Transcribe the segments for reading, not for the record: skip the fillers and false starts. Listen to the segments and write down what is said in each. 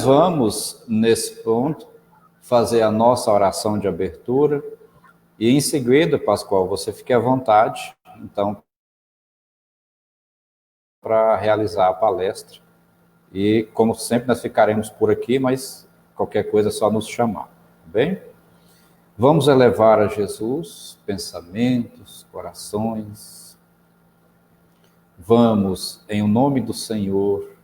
Vamos, nesse ponto, fazer a nossa oração de abertura e, em seguida, Pascoal, você fique à vontade, então, para realizar a palestra. E, como sempre, nós ficaremos por aqui, mas qualquer coisa é só nos chamar, tá bem? Vamos elevar a Jesus pensamentos, corações. Vamos, em o nome do Senhor,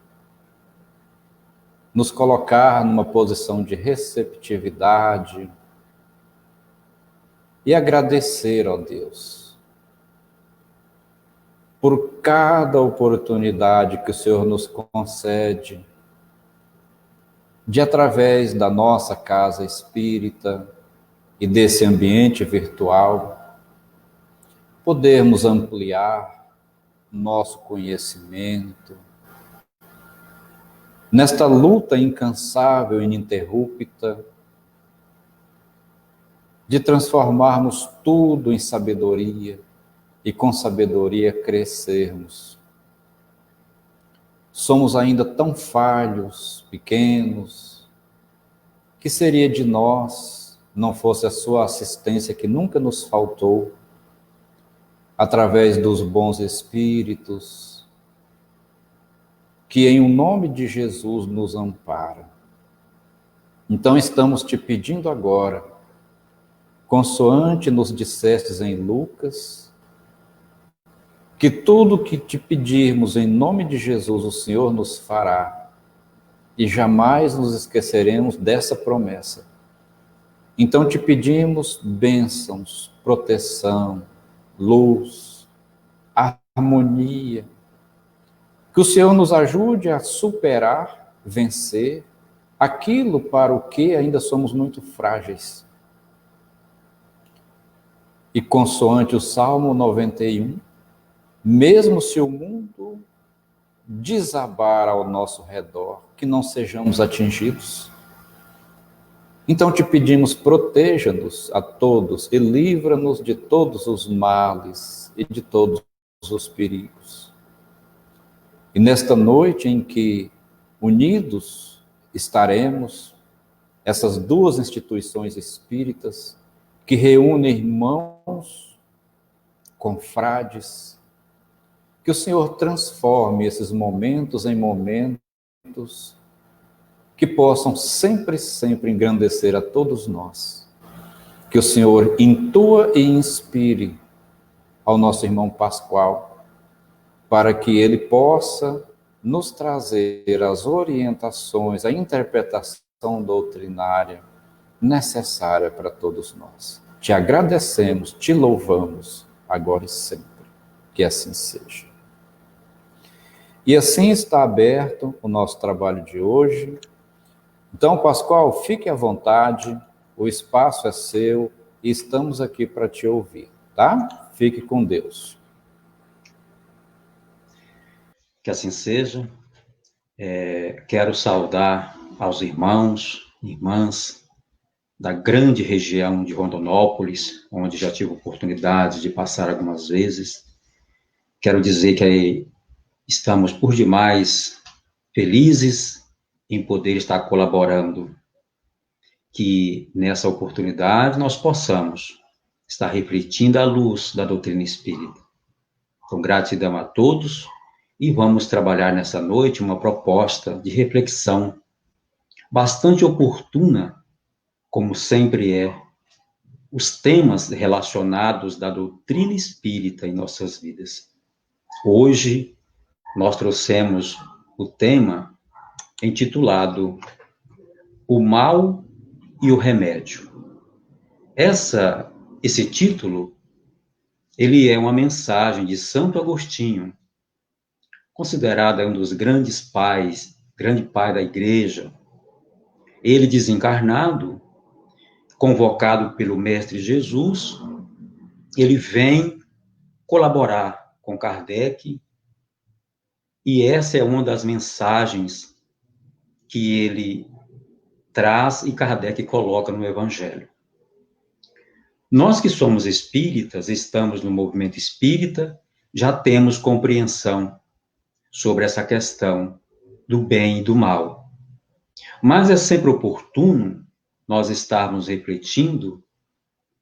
nos colocar numa posição de receptividade e agradecer ao Deus por cada oportunidade que o Senhor nos concede de, através da nossa casa espírita e desse ambiente virtual, podermos ampliar nosso conhecimento nesta luta incansável e ininterrupta de transformarmos tudo em sabedoria e com sabedoria crescermos. Somos ainda tão falhos, pequenos, que seria de nós, não fosse a sua assistência que nunca nos faltou, através dos bons espíritos, que em o nome de Jesus nos ampara. Então estamos te pedindo agora, consoante nos dissestes em Lucas, que tudo que te pedirmos em nome de Jesus o Senhor nos fará, e jamais nos esqueceremos dessa promessa. Então te pedimos bênçãos, proteção, luz, harmonia, que o Senhor nos ajude a superar, vencer aquilo para o que ainda somos muito frágeis. E consoante o Salmo 91, mesmo se o mundo desabar ao nosso redor, que não sejamos atingidos. Então te pedimos, proteja-nos a todos e livra-nos de todos os males e de todos os perigos. E nesta noite em que unidos estaremos, essas duas instituições espíritas que reúnem irmãos, confrades, que o Senhor transforme esses momentos em momentos que possam sempre, sempre engrandecer a todos nós. Que o Senhor intua e inspire ao nosso irmão Pascoal, para que ele possa nos trazer as orientações, a interpretação doutrinária necessária para todos nós. Te agradecemos, te louvamos, agora e sempre. Que assim seja. E assim está aberto o nosso trabalho de hoje. Então, Pascoal, fique à vontade, o espaço é seu e estamos aqui para te ouvir, tá? Fique com Deus. Que assim seja. Quero saudar aos irmãos, irmãs da grande região de Rondonópolis, onde já tive oportunidade de passar algumas vezes. Quero dizer que estamos por demais felizes em poder estar colaborando, que nessa oportunidade nós possamos estar refletindo a luz da doutrina espírita. Com gratidão a todos. E vamos trabalhar nessa noite uma proposta de reflexão bastante oportuna, como sempre é, os temas relacionados da doutrina espírita em nossas vidas. Hoje, nós trouxemos o tema intitulado O Mal e o Remédio. Esse título, ele é uma mensagem de Santo Agostinho, considerado um dos grandes pais, grande pai da igreja. Ele desencarnado, convocado pelo Mestre Jesus, ele vem colaborar com Kardec, e essa é uma das mensagens que ele traz e Kardec coloca no Evangelho. Nós que somos espíritas, estamos no movimento espírita, já temos compreensão sobre essa questão do bem e do mal. Mas é sempre oportuno nós estarmos refletindo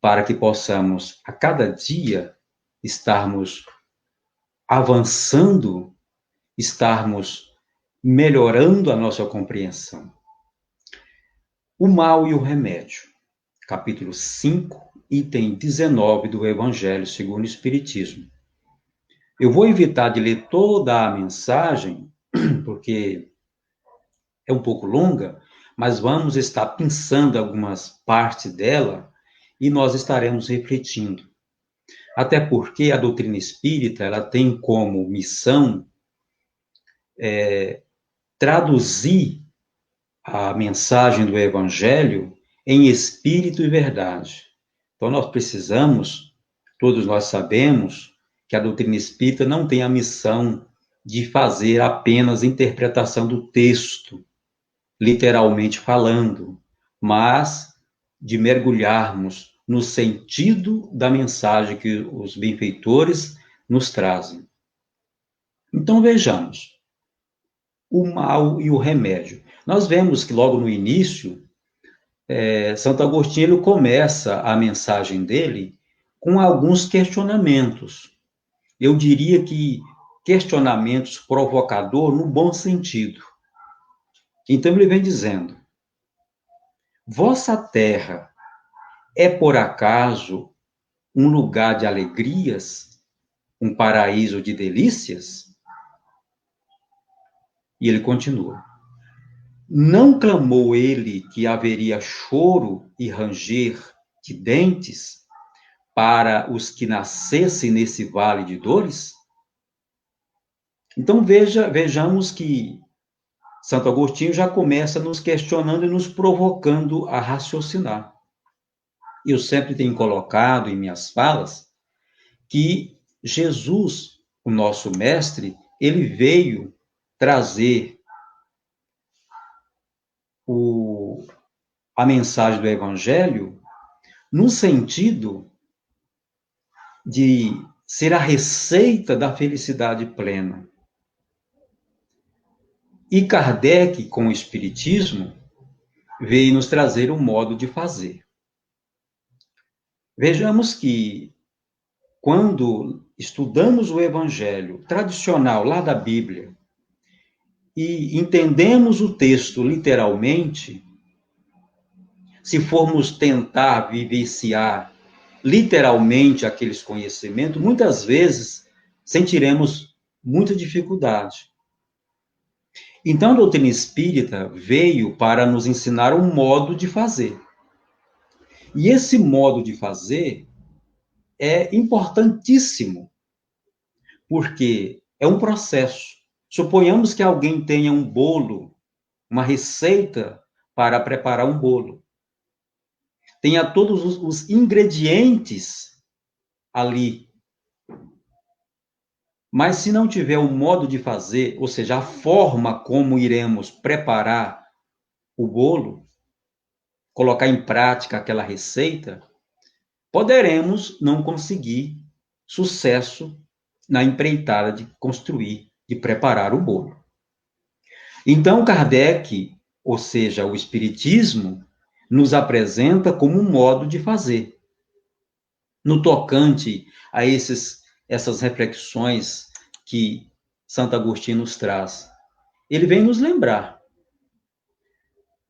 para que possamos, a cada dia, estarmos avançando, estarmos melhorando a nossa compreensão. O mal e o remédio, capítulo 5, item 19 do Evangelho segundo o Espiritismo. Eu vou evitar de ler toda a mensagem, porque é um pouco longa, mas vamos estar pensando algumas partes dela e nós estaremos refletindo. Até porque a doutrina espírita, ela tem como missão traduzir a mensagem do Evangelho em espírito e verdade. Então, nós precisamos, todos nós sabemos, que a doutrina espírita não tem a missão de fazer apenas interpretação do texto, literalmente falando, mas de mergulharmos no sentido da mensagem que os benfeitores nos trazem. Então, vejamos o mal e o remédio. Nós vemos que logo no início, Santo Agostinho ele começa a mensagem dele com alguns questionamentos. Eu diria que questionamentos provocador no bom sentido. Então ele vem dizendo: vossa terra é por acaso um lugar de alegrias, um paraíso de delícias? E ele continua: não clamou ele que haveria choro e ranger de dentes para os que nascessem nesse vale de dores? Então vejamos que Santo Agostinho já começa nos questionando e nos provocando a raciocinar. Eu sempre tenho colocado em minhas falas que Jesus, o nosso mestre, ele veio trazer a mensagem do Evangelho no sentido de ser a receita da felicidade plena. E Kardec, com o Espiritismo, veio nos trazer um modo de fazer. Vejamos que, quando estudamos o Evangelho tradicional lá da Bíblia e entendemos o texto literalmente, se formos tentar vivenciar literalmente aqueles conhecimentos, muitas vezes sentiremos muita dificuldade. Então, a doutrina espírita veio para nos ensinar um modo de fazer. E esse modo de fazer é importantíssimo, porque é um processo. Suponhamos que alguém tenha um bolo, uma receita para preparar um bolo. Tenha todos os ingredientes ali. Mas se não tiver o modo de fazer, ou seja, a forma como iremos preparar o bolo, colocar em prática aquela receita, poderemos não conseguir sucesso na empreitada de construir, de preparar o bolo. Então, Kardec, ou seja, o Espiritismo, nos apresenta como um modo de fazer. No tocante a essas reflexões que Santo Agostinho nos traz, ele vem nos lembrar.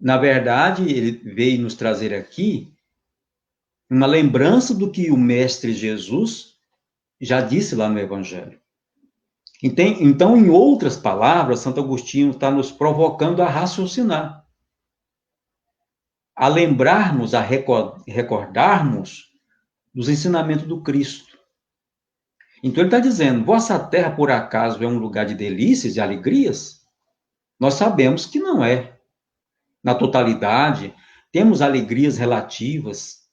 Na verdade, ele veio nos trazer aqui uma lembrança do que o Mestre Jesus já disse lá no Evangelho. Então, em outras palavras, Santo Agostinho está nos provocando a raciocinar, a lembrarmos, a recordarmos dos ensinamentos do Cristo. Então, ele está dizendo: vossa terra, por acaso, é um lugar de delícias, de alegrias? Nós sabemos que não é. Na totalidade, temos alegrias relativas,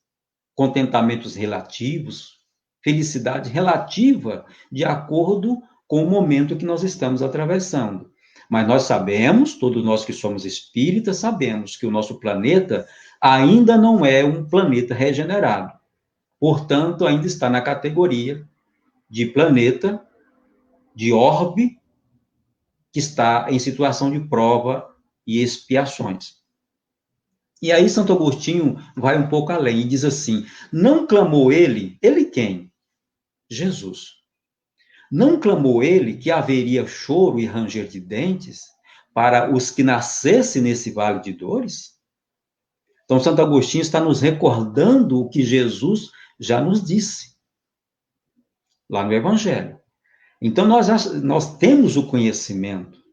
contentamentos relativos, felicidade relativa, de acordo com o momento que nós estamos atravessando. Mas nós sabemos, todos nós que somos espíritas, sabemos que o nosso planeta ainda não é um planeta regenerado. Portanto, ainda está na categoria de planeta, de orbe, que está em situação de prova e expiações. E aí Santo Agostinho vai um pouco além e diz assim: não clamou ele quem? Jesus. Não clamou ele que haveria choro e ranger de dentes para os que nascessem nesse vale de dores? Então, Santo Agostinho está nos recordando o que Jesus já nos disse lá no Evangelho. Então, nós temos o conhecimento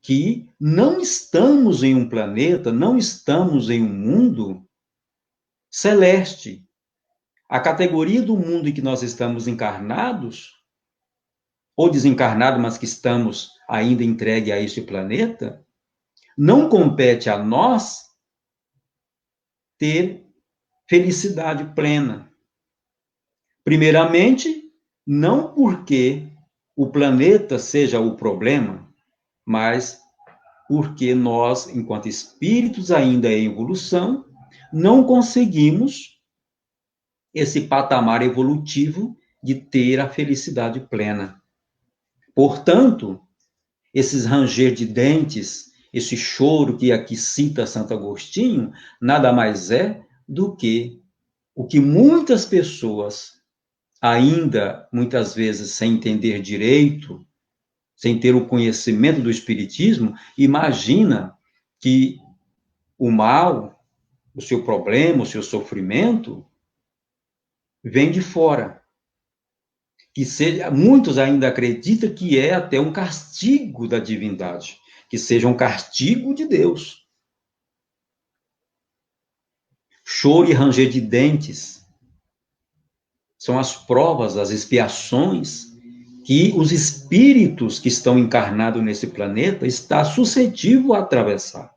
que não estamos em um planeta, não estamos em um mundo celeste. A categoria do mundo em que nós estamos encarnados, ou desencarnados, mas que estamos ainda entregue a este planeta, não compete a nós ter felicidade plena. Primeiramente, não porque o planeta seja o problema, mas porque nós, enquanto espíritos ainda em evolução, não conseguimos esse patamar evolutivo de ter a felicidade plena. Portanto, esses ranger de dentes, esse choro que aqui cita Santo Agostinho, nada mais é do que o que muitas pessoas, ainda muitas vezes sem entender direito, sem ter o conhecimento do Espiritismo, imagina que o mal, o seu problema, o seu sofrimento, vem de fora. Muitos ainda acreditam que é até um castigo da divindade, que seja um castigo de Deus. Choro e ranger de dentes são as provas, as expiações que os espíritos que estão encarnados nesse planeta estão suscetíveis a atravessar.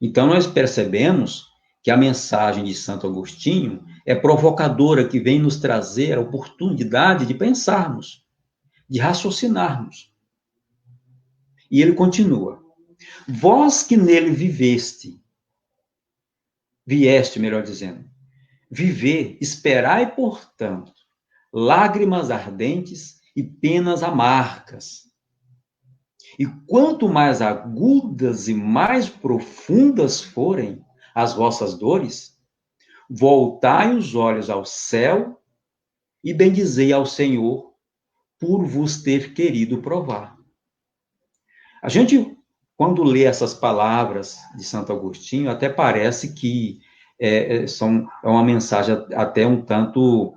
Então, nós percebemos que a mensagem de Santo Agostinho é provocadora, que vem nos trazer a oportunidade de pensarmos, de raciocinarmos. E ele continua: vós que nele vieste, melhor dizendo, viver, esperai, portanto, lágrimas ardentes e penas amargas. E quanto mais agudas e mais profundas forem as vossas dores, voltai os olhos ao céu e bendizei ao Senhor por vos ter querido provar. A gente, quando lê essas palavras de Santo Agostinho, até parece que é uma mensagem até um tanto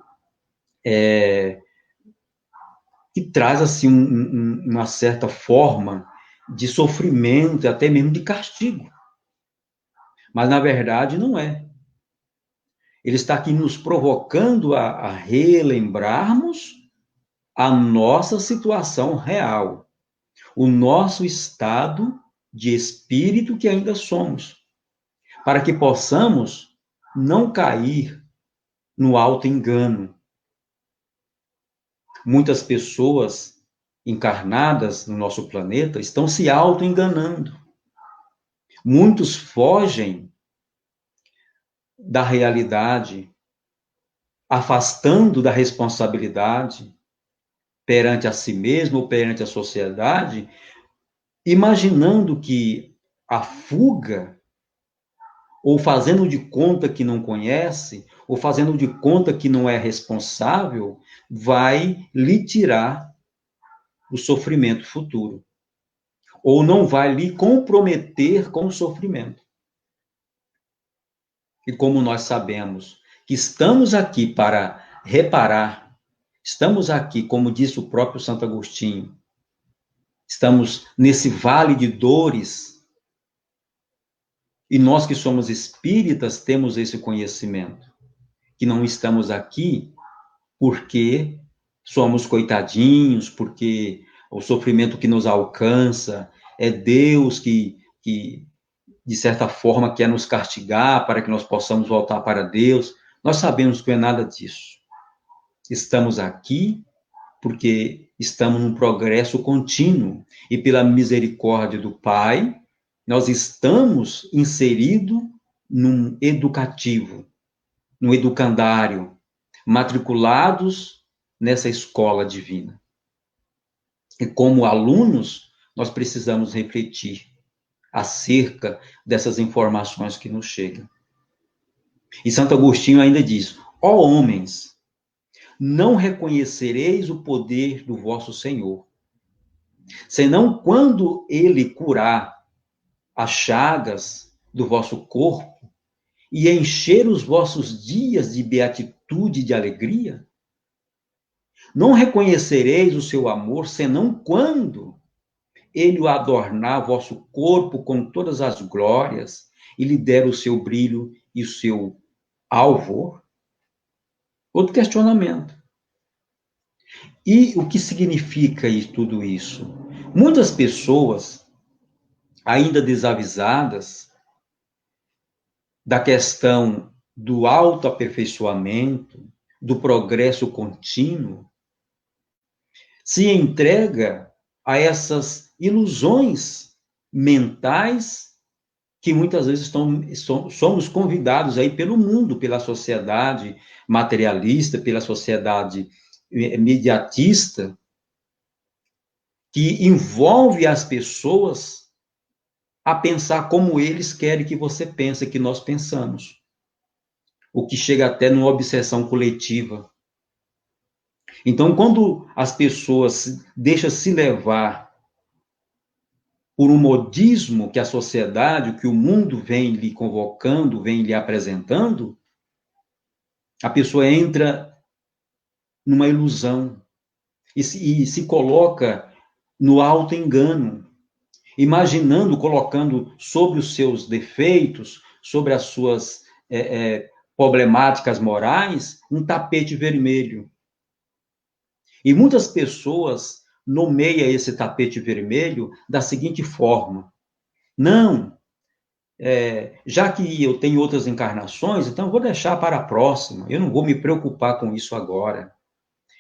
que traz assim uma certa forma de sofrimento, até mesmo de castigo. Mas, na verdade, não é. Ele está aqui nos provocando a relembrarmos a nossa situação real, o nosso estado de espírito que ainda somos, para que possamos não cair no auto-engano. Muitas pessoas encarnadas no nosso planeta estão se auto-enganando. Muitos fogem da realidade, afastando da responsabilidade perante a si mesmo ou perante a sociedade, imaginando que a fuga, ou fazendo de conta que não conhece, ou fazendo de conta que não é responsável, vai lhe tirar o sofrimento futuro. Ou não vai lhe comprometer com o sofrimento. E como nós sabemos que estamos aqui para reparar, estamos aqui, como disse o próprio Santo Agostinho, estamos nesse vale de dores, e nós que somos espíritas temos esse conhecimento, que não estamos aqui porque somos coitadinhos, porque o sofrimento que nos alcança é Deus que de certa forma, quer nos castigar para que nós possamos voltar para Deus. Nós sabemos que não é nada disso. Estamos aqui porque estamos num progresso contínuo e pela misericórdia do Pai, nós estamos inseridos num educativo, num educandário, matriculados nessa escola divina. E como alunos, nós precisamos refletir acerca dessas informações que nos chegam. E Santo Agostinho ainda diz: ó homens, não reconhecereis o poder do vosso Senhor, senão quando ele curar as chagas do vosso corpo e encher os vossos dias de beatitude e de alegria. Não reconhecereis o seu amor, senão quando ele adornar vosso corpo com todas as glórias e lhe der o seu brilho e o seu alvor. Outro questionamento. E o que significa tudo isso? Muitas pessoas, ainda desavisadas da questão do autoaperfeiçoamento, do progresso contínuo, se entrega a essas ilusões mentais que muitas vezes somos convidados aí pelo mundo, pela sociedade materialista, pela sociedade mediatista, que envolve as pessoas a pensar como eles querem que você pense, que nós pensamos. O que chega até numa obsessão coletiva. Então, quando as pessoas deixam se levar por um modismo que a sociedade, que o mundo vem lhe convocando, vem lhe apresentando, a pessoa entra numa ilusão e se coloca no auto-engano, imaginando, colocando sobre os seus defeitos, sobre as suas problemáticas morais, um tapete vermelho. E muitas pessoas nomeiam esse tapete vermelho da seguinte forma: não, já que eu tenho outras encarnações, então eu vou deixar para a próxima, eu não vou me preocupar com isso agora.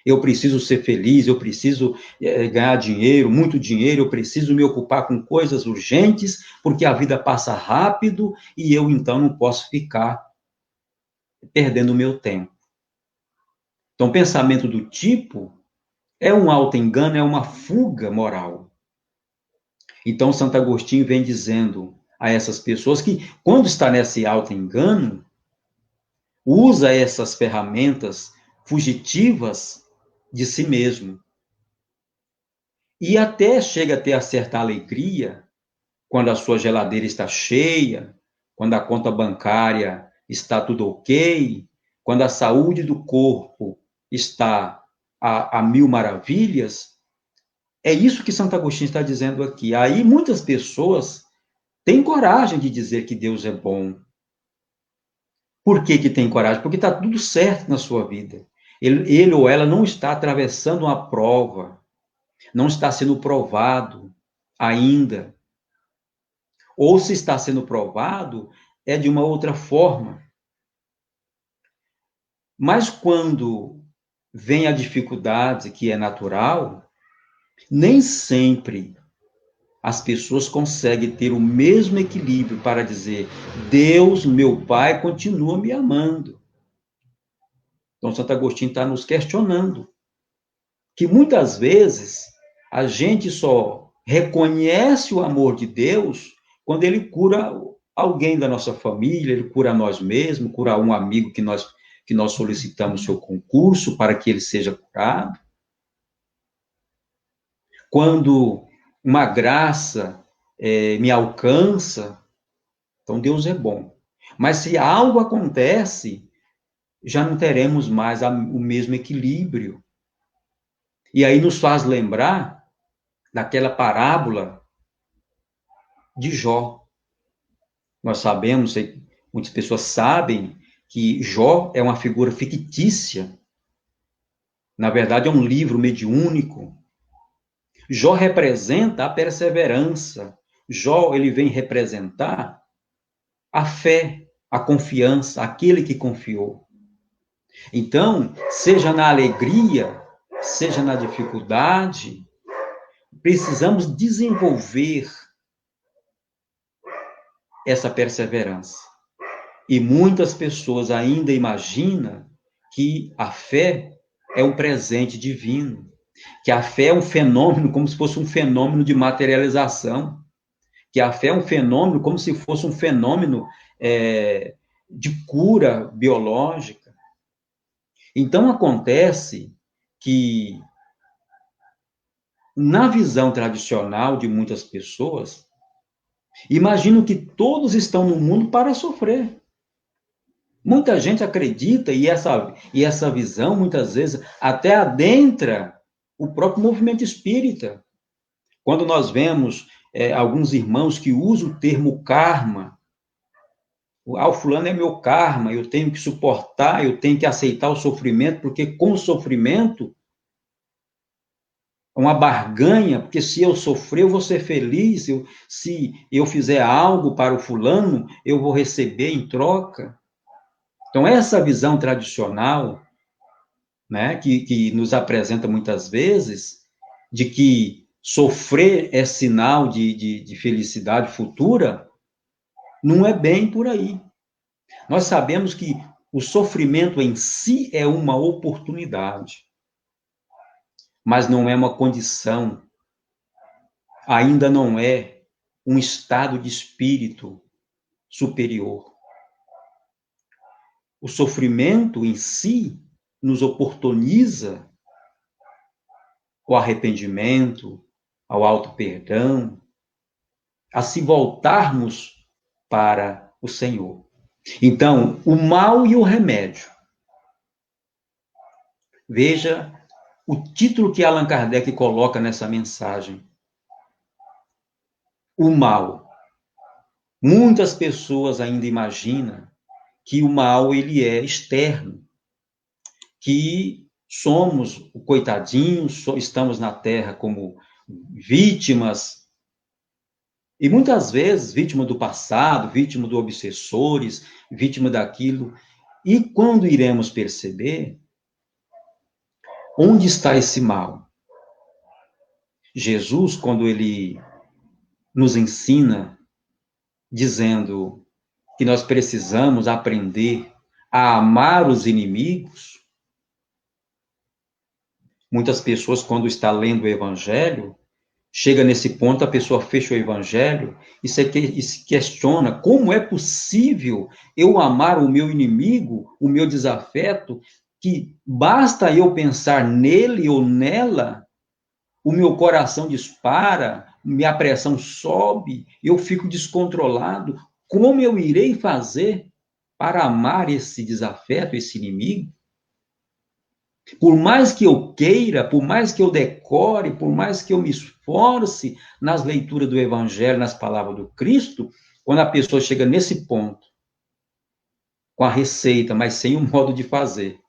Eu preciso ser feliz, eu preciso ganhar dinheiro, muito dinheiro, eu preciso me ocupar com coisas urgentes, porque a vida passa rápido e eu, então, não posso ficar perdendo o meu tempo. Então, pensamento do tipo é um auto-engano, é uma fuga moral. Então, Santo Agostinho vem dizendo a essas pessoas que, quando está nesse auto-engano, usa essas ferramentas fugitivas de si mesmo. E até chega a ter a certa alegria quando a sua geladeira está cheia, quando a conta bancária está tudo ok, quando a saúde do corpo está a mil maravilhas. É isso que Santo Agostinho está dizendo aqui. Aí muitas pessoas têm coragem de dizer que Deus é bom. Por que que tem coragem? Porque está tudo certo na sua vida. Ele ou ela não está atravessando uma prova, não está sendo provado ainda. Ou se está sendo provado, é de uma outra forma. Mas quando vem a dificuldade, que é natural, nem sempre as pessoas conseguem ter o mesmo equilíbrio para dizer: Deus, meu Pai, continua me amando. Então, Santo Agostinho está nos questionando que muitas vezes a gente só reconhece o amor de Deus quando ele cura alguém da nossa família, ele cura nós mesmos, cura um amigo que nós solicitamos seu concurso para que ele seja curado. Quando uma graça me alcança, então Deus é bom. Mas se algo acontece, já não teremos mais o mesmo equilíbrio. E aí nos faz lembrar daquela parábola de Jó. Nós sabemos, muitas pessoas sabem, que Jó é uma figura fictícia. Na verdade, é um livro mediúnico. Jó representa a perseverança. Jó, ele vem representar a fé, a confiança, aquele que confiou. Então, seja na alegria, seja na dificuldade, precisamos desenvolver essa perseverança. E muitas pessoas ainda imaginam que a fé é um presente divino, que a fé é um fenômeno, como se fosse um fenômeno de materialização, que a fé é um fenômeno, como se fosse um fenômeno de cura biológica. Então, acontece que, na visão tradicional de muitas pessoas, imaginam que todos estão no mundo para sofrer. Muita gente acredita, e essa visão, muitas vezes, até adentra o próprio movimento espírita. Quando nós vemos alguns irmãos que usam o termo karma, o fulano é meu karma, eu tenho que suportar, eu tenho que aceitar o sofrimento, porque com o sofrimento é uma barganha, porque se eu sofrer, eu vou ser feliz, se eu fizer algo para o fulano, eu vou receber em troca. Então, essa visão tradicional, né, que nos apresenta muitas vezes, de que sofrer é sinal de felicidade futura, não é bem por aí. Nós sabemos que o sofrimento em si é uma oportunidade, mas não é uma condição, ainda não é um estado de espírito superior. O sofrimento em si nos oportuniza o arrependimento, ao auto-perdão, a se voltarmos para o Senhor. Então, o mal e o remédio. Veja o título que Allan Kardec coloca nessa mensagem. O mal. Muitas pessoas ainda imaginam que o mal ele é externo, que somos o coitadinho, estamos na Terra como vítimas, e muitas vezes vítima do passado, vítima dos obsessores, vítima daquilo. E quando iremos perceber onde está esse mal? Jesus, quando ele nos ensina, dizendo que nós precisamos aprender a amar os inimigos, muitas pessoas, quando está lendo o Evangelho, chega nesse ponto, a pessoa fecha o Evangelho e se questiona como é possível eu amar o meu inimigo, o meu desafeto, que basta eu pensar nele ou nela, o meu coração dispara, minha pressão sobe, eu fico descontrolado. Como eu irei fazer para amar esse desafeto, esse inimigo? Por mais que eu queira, por mais que eu decore, por mais que eu me esforce nas leituras do Evangelho, nas palavras do Cristo, quando a pessoa chega nesse ponto, com a receita, mas sem o modo de fazer,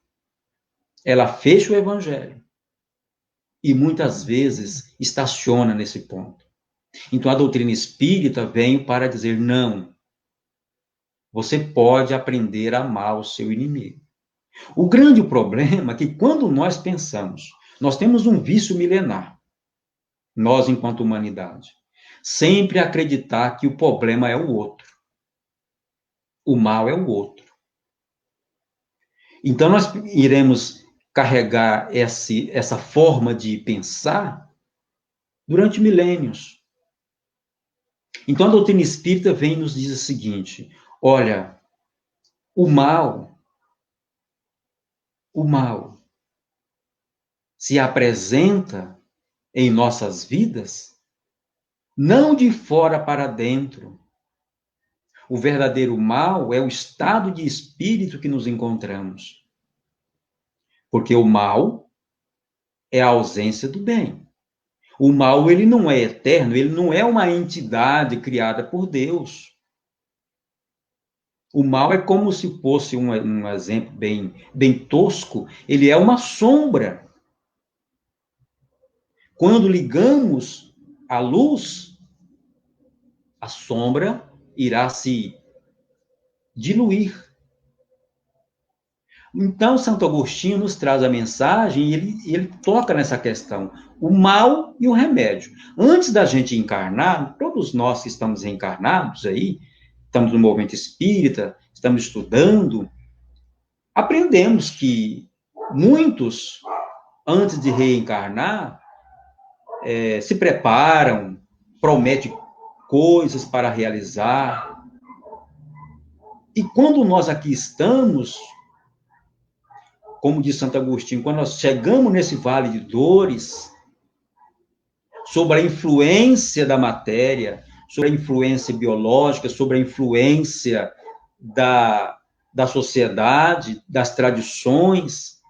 ela fecha o Evangelho e muitas vezes estaciona nesse ponto. Então a doutrina espírita vem para dizer, não, você pode aprender a amar o seu inimigo. O grande problema é que quando nós pensamos, nós temos um vício milenar, nós enquanto humanidade, sempre acreditar que o problema é o outro, o mal é o outro. Então nós iremos carregar essa forma de pensar durante milênios. Então a doutrina espírita vem e nos diz o seguinte, olha, o mal se apresenta em nossas vidas, não de fora para dentro. O verdadeiro mal é o estado de espírito que nos encontramos. Porque o mal é a ausência do bem. O mal, ele não é eterno, ele não é uma entidade criada por Deus. O mal é como se fosse um exemplo bem tosco, ele é uma sombra. Quando ligamos a luz, a sombra irá se diluir. Então, Santo Agostinho nos traz a mensagem e ele toca nessa questão, o mal e o remédio. Antes da gente encarnar, todos nós que estamos reencarnados aí, estamos no movimento espírita, estamos estudando, aprendemos que muitos, antes de reencarnar, se preparam, prometem coisas para realizar. E quando nós aqui estamos, como diz Santo Agostinho, quando nós chegamos nesse vale de dores, sobre a influência da matéria, sobre a influência biológica, sobre a influência da sociedade, das tradições,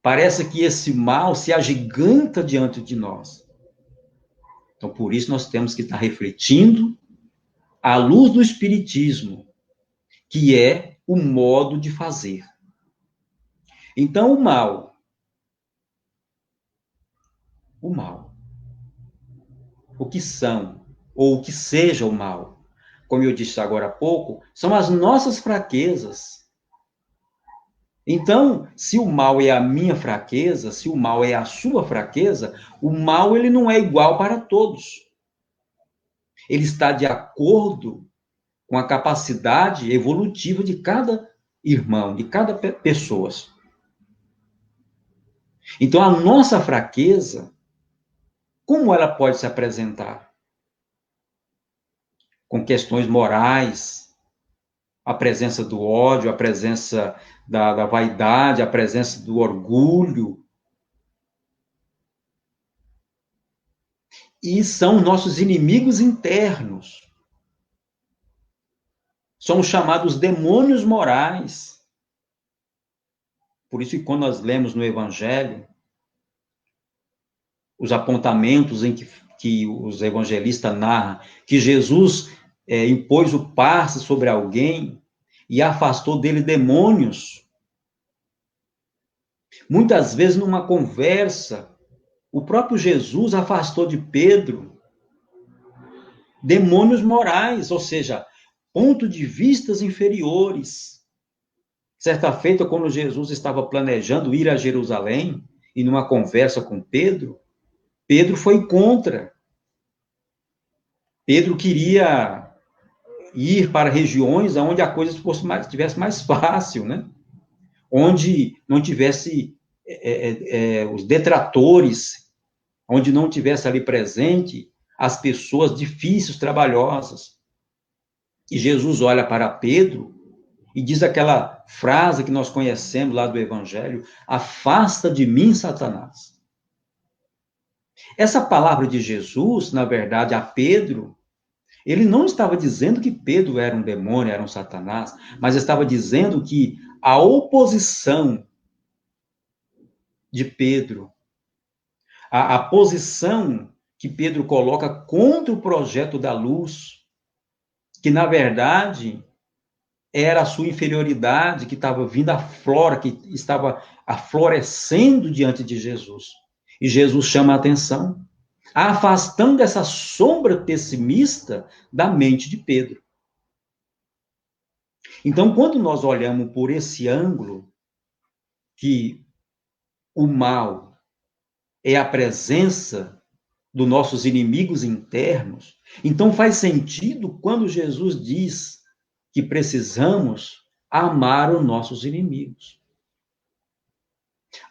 parece que esse mal se agiganta diante de nós. Então, por isso, nós temos que estar refletindo à luz do Espiritismo, que é o modo de fazer. Então, o mal, o que são, ou o que seja o mal, como eu disse agora há pouco, são as nossas fraquezas. Então, se o mal é a minha fraqueza, se o mal é a sua fraqueza, o mal ele não é igual para todos. Ele está de acordo com a capacidade evolutiva de cada irmão, de cada pessoa. Então, a nossa fraqueza, como ela pode se apresentar? Com questões morais, a presença do ódio, a presença da vaidade, a presença do orgulho. E são nossos inimigos internos. Somos chamados demônios morais. Por isso que quando nós lemos no Evangelho, os apontamentos em que os evangelistas narram, que Jesus impôs o passe sobre alguém e afastou dele demônios. Muitas vezes, numa conversa, o próprio Jesus afastou de Pedro demônios morais, ou seja, pontos de vistas inferiores. Certa feita, quando Jesus estava planejando ir a Jerusalém, e numa conversa com Pedro, Pedro foi contra. Pedro queria ir para regiões onde a coisa estivesse mais fácil, né? Onde não tivesse os detratores, onde não tivesse ali presente as pessoas difíceis, trabalhosas. E Jesus olha para Pedro e diz aquela frase que nós conhecemos lá do Evangelho: afasta de mim, Satanás. Essa palavra de Jesus, na verdade, a Pedro, ele não estava dizendo que Pedro era um demônio, era um Satanás, mas estava dizendo que a oposição de Pedro, a posição que Pedro coloca contra o projeto da luz, que na verdade era a sua inferioridade que estava vindo à flora, que estava aflorescendo diante de Jesus. E Jesus chama a atenção, afastando essa sombra pessimista da mente de Pedro. Então, quando nós olhamos por esse ângulo, que o mal é a presença dos nossos inimigos internos, então faz sentido quando Jesus diz que precisamos amar os nossos inimigos.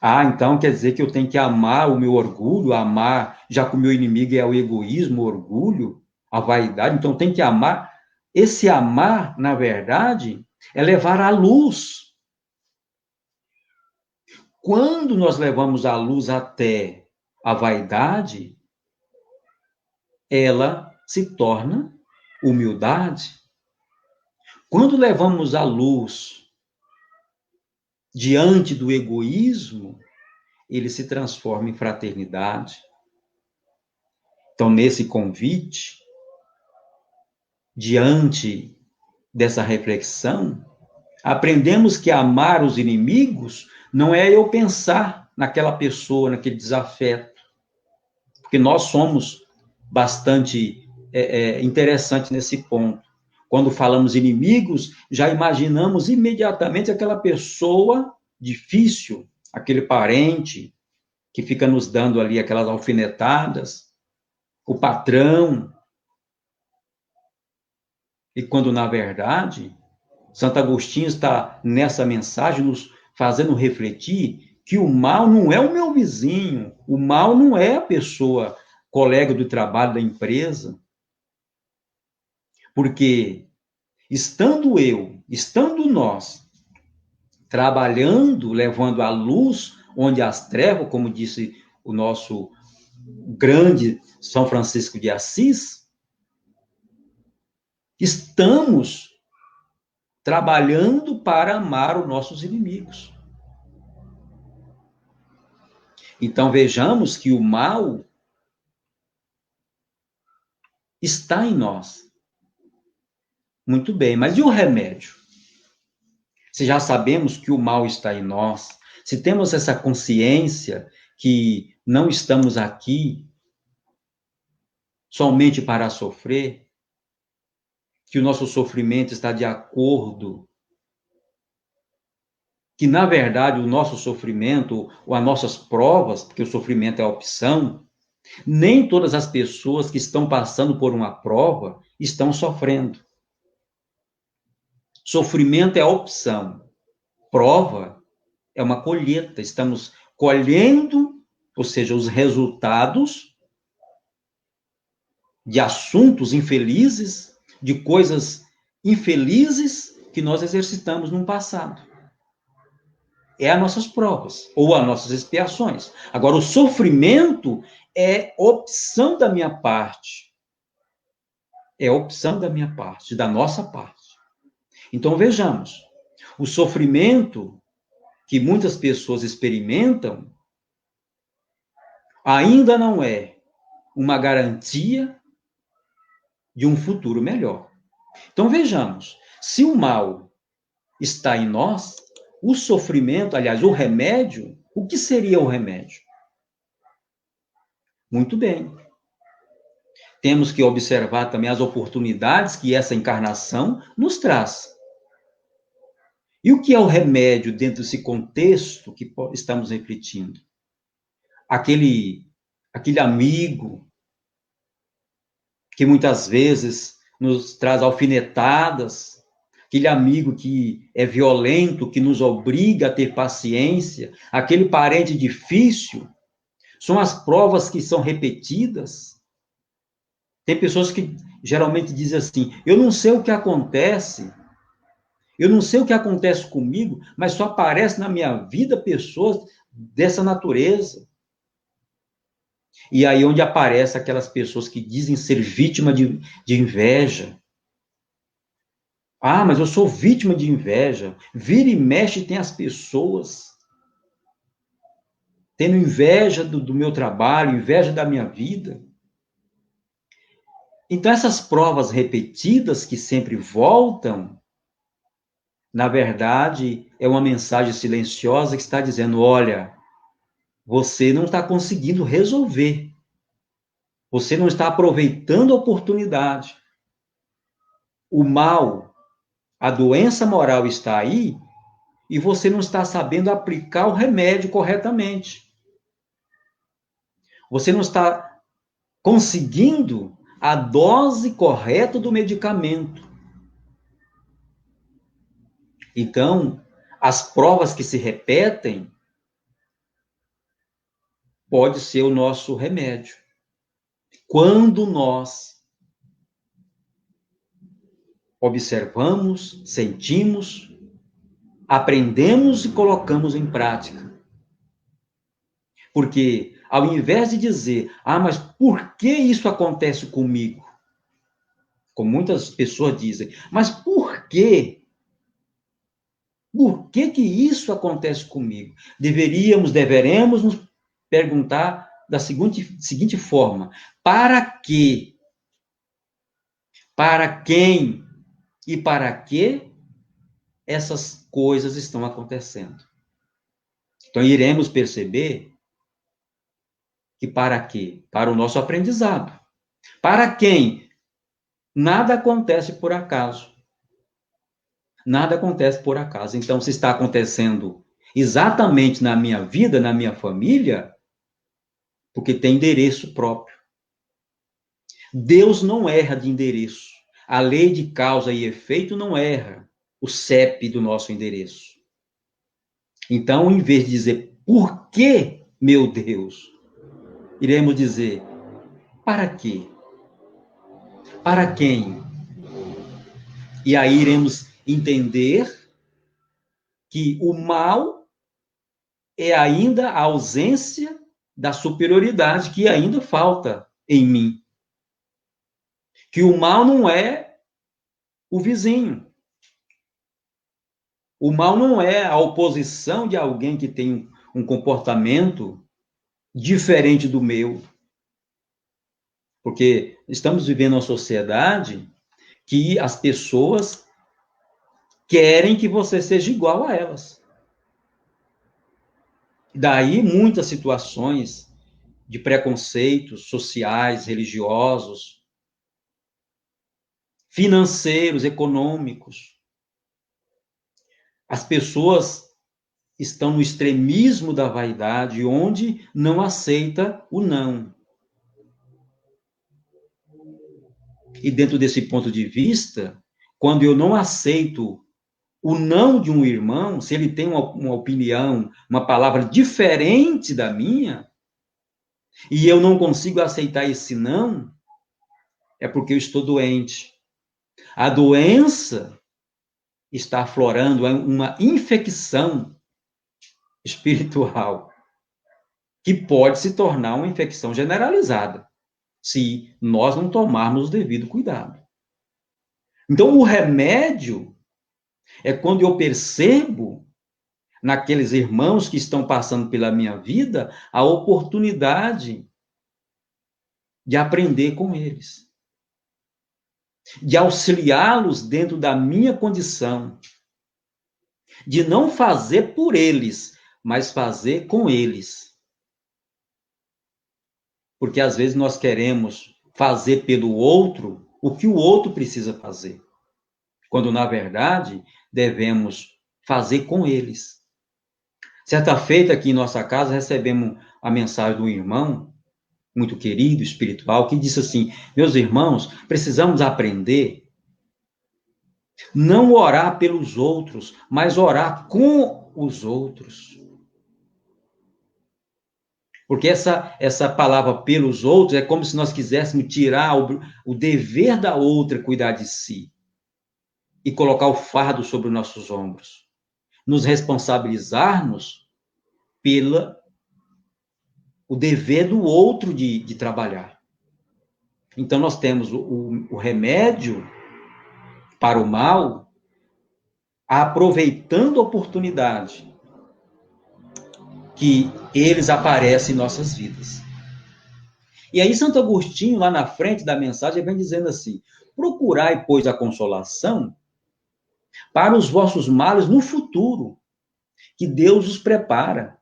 Ah, então quer dizer que eu tenho que amar o meu orgulho, amar, já que o meu inimigo é o egoísmo, o orgulho, a vaidade, então tem que amar. Esse amar, na verdade, é levar à luz. Quando nós levamos a luz até a vaidade, ela se torna humildade. Quando levamos a luz diante do egoísmo, ele se transforma em fraternidade. Então, nesse convite, diante dessa reflexão, aprendemos que amar os inimigos não é eu pensar naquela pessoa, naquele desafeto, porque nós somos bastante interessantes nesse ponto. Quando falamos inimigos, já imaginamos imediatamente aquela pessoa difícil, aquele parente que fica nos dando ali aquelas alfinetadas, o patrão. E quando, na verdade, Santo Agostinho está nessa mensagem nos fazendo refletir que o mal não é o meu vizinho, o mal não é a pessoa colega do trabalho da empresa, porque estando nós, trabalhando, levando a luz onde as trevas, como disse o nosso grande São Francisco de Assis, estamos trabalhando para amar os nossos inimigos. Então vejamos que o mal está em nós. Muito bem, mas e o remédio? Se já sabemos que o mal está em nós, se temos essa consciência que não estamos aqui somente para sofrer, que o nosso sofrimento está de acordo, que na verdade o nosso sofrimento ou as nossas provas, porque o sofrimento é a opção, nem todas as pessoas que estão passando por uma prova estão sofrendo. Sofrimento é a opção. Prova é uma colheita. Estamos colhendo, ou seja, os resultados de assuntos infelizes, de coisas infelizes que nós exercitamos no passado. É as nossas provas, ou as nossas expiações. Agora, o sofrimento é opção da minha parte. É opção da minha parte, da nossa parte. Então, vejamos, o sofrimento que muitas pessoas experimentam ainda não é uma garantia de um futuro melhor. Então, vejamos, se o mal está em nós, o sofrimento, aliás, o remédio, o que seria o remédio? Muito bem. Temos que observar também as oportunidades que essa encarnação nos traz. E o que é o remédio dentro desse contexto que estamos refletindo? Aquele amigo que muitas vezes nos traz alfinetadas, aquele amigo que é violento, que nos obriga a ter paciência, aquele parente difícil, são as provas que são repetidas. Tem pessoas que geralmente dizem assim, eu não sei o que acontece, eu não sei o que acontece comigo, mas só aparece na minha vida pessoas dessa natureza. E aí onde aparecem aquelas pessoas que dizem ser vítima de inveja. Ah, mas eu sou vítima de inveja. Vira e mexe tem as pessoas tendo inveja do meu trabalho, inveja da minha vida. Então essas provas repetidas que sempre voltam, na verdade, é uma mensagem silenciosa que está dizendo, olha, você não está conseguindo resolver. Você não está aproveitando a oportunidade. O mal, a doença moral está aí e você não está sabendo aplicar o remédio corretamente. Você não está conseguindo a dose correta do medicamento. Então, as provas que se repetem pode ser o nosso remédio. Quando nós observamos, sentimos, aprendemos e colocamos em prática. Porque, ao invés de dizer, mas por que isso acontece comigo? Como muitas pessoas dizem, mas por quê? Por que isso acontece comigo? Deveremos nos perguntar da seguinte forma, para quê? Para quem e para que essas coisas estão acontecendo? Então, iremos perceber que para quê? Para o nosso aprendizado. Para quem? Nada acontece por acaso. Nada acontece por acaso. Então, se está acontecendo exatamente na minha vida, na minha família, porque tem endereço próprio. Deus não erra de endereço. A lei de causa e efeito não erra o CEP do nosso endereço. Então, em vez de dizer, por que, meu Deus? Iremos dizer, Para quê? Para quem? E aí iremos entender que o mal é ainda a ausência da superioridade que ainda falta em mim. Que o mal não é o vizinho. O mal não é a oposição de alguém que tem um comportamento diferente do meu. Porque estamos vivendo uma sociedade que as pessoas querem que você seja igual a elas. Daí muitas situações de preconceitos sociais, religiosos, financeiros, econômicos. As pessoas estão no extremismo da vaidade, onde não aceita o não. E dentro desse ponto de vista, quando eu não aceito o não de um irmão, se ele tem uma opinião, uma palavra diferente da minha, e eu não consigo aceitar esse não, é porque eu estou doente. A doença está aflorando uma infecção espiritual que pode se tornar uma infecção generalizada, se nós não tomarmos o devido cuidado. Então, o remédio é quando eu percebo naqueles irmãos que estão passando pela minha vida a oportunidade de aprender com eles, de auxiliá-los dentro da minha condição, de não fazer por eles, mas fazer com eles. Porque às vezes nós queremos fazer pelo outro o que o outro precisa fazer, quando na verdade devemos fazer com eles. Certa feita aqui em nossa casa recebemos a mensagem de um irmão muito querido, espiritual, que disse assim: meus irmãos, precisamos aprender não orar pelos outros, mas orar com os outros. Porque essa palavra pelos outros é como se nós quiséssemos tirar o dever da outra cuidar de si e colocar o fardo sobre os nossos ombros. Nos responsabilizarmos pela o dever do outro de trabalhar. Então, nós temos o remédio para o mal, aproveitando a oportunidade que eles aparecem em nossas vidas. E aí, Santo Agostinho, lá na frente da mensagem, vem dizendo assim: procurai, pois, a consolação para os vossos males no futuro, que Deus os prepara.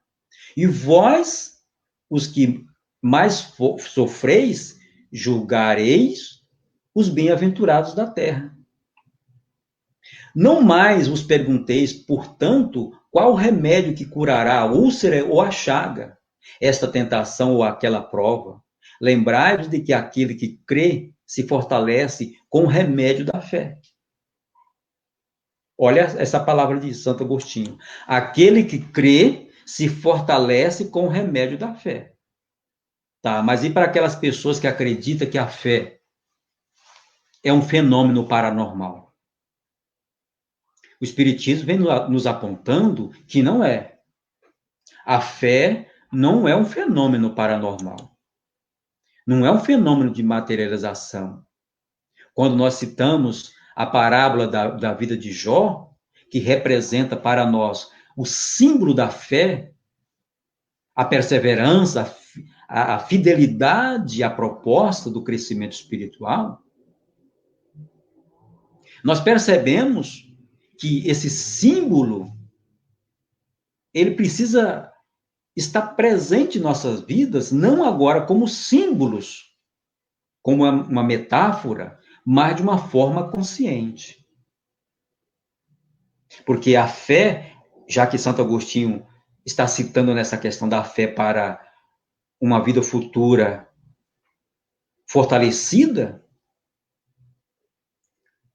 E vós, os que mais sofreis, julgareis os bem-aventurados da terra. Não mais vos pergunteis, portanto, qual o remédio que curará a úlcera ou a chaga, esta tentação ou aquela prova. Lembrai-vos de que aquele que crê se fortalece com o remédio da fé. Olha essa palavra de Santo Agostinho. Aquele que crê se fortalece com o remédio da fé. Tá, mas e para aquelas pessoas que acreditam que a fé é um fenômeno paranormal? O Espiritismo vem nos apontando que não é. A fé não é um fenômeno paranormal. Não é um fenômeno de materialização. Quando nós citamos a parábola da vida de Jó, que representa para nós o símbolo da fé, a perseverança, a fidelidade à proposta do crescimento espiritual, nós percebemos que esse símbolo, ele precisa estar presente em nossas vidas, não agora como símbolos, como uma metáfora, mas de uma forma consciente. Porque a fé, já que Santo Agostinho está citando nessa questão da fé para uma vida futura fortalecida,